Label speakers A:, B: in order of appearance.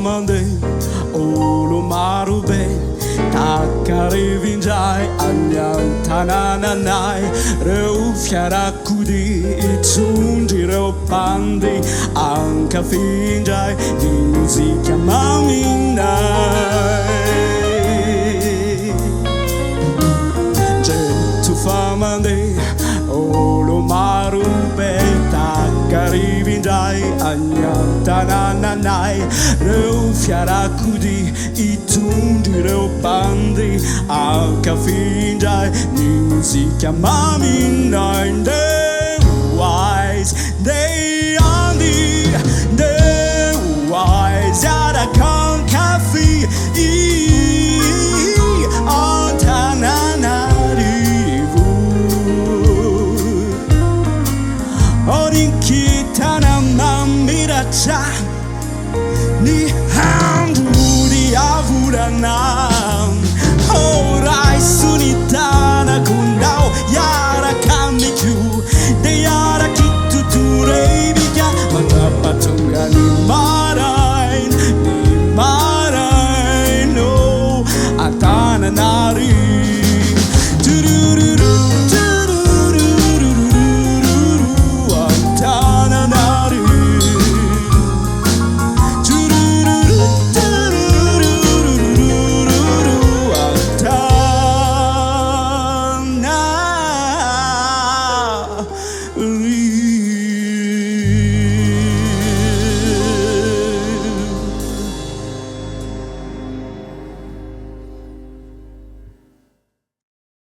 A: mandeha olo marobe takarevy indray any Antanananay reo fiarakody itsondry ireo mpandeha ankafy indray ny mozika maminay fa mandeha olo marobe takarivy indray any Antanananay reo fiarakody itondry ireo mpandeha ankafy indray ny mozika maminay ndeo wise ndey andy ndeo wise araka ankafy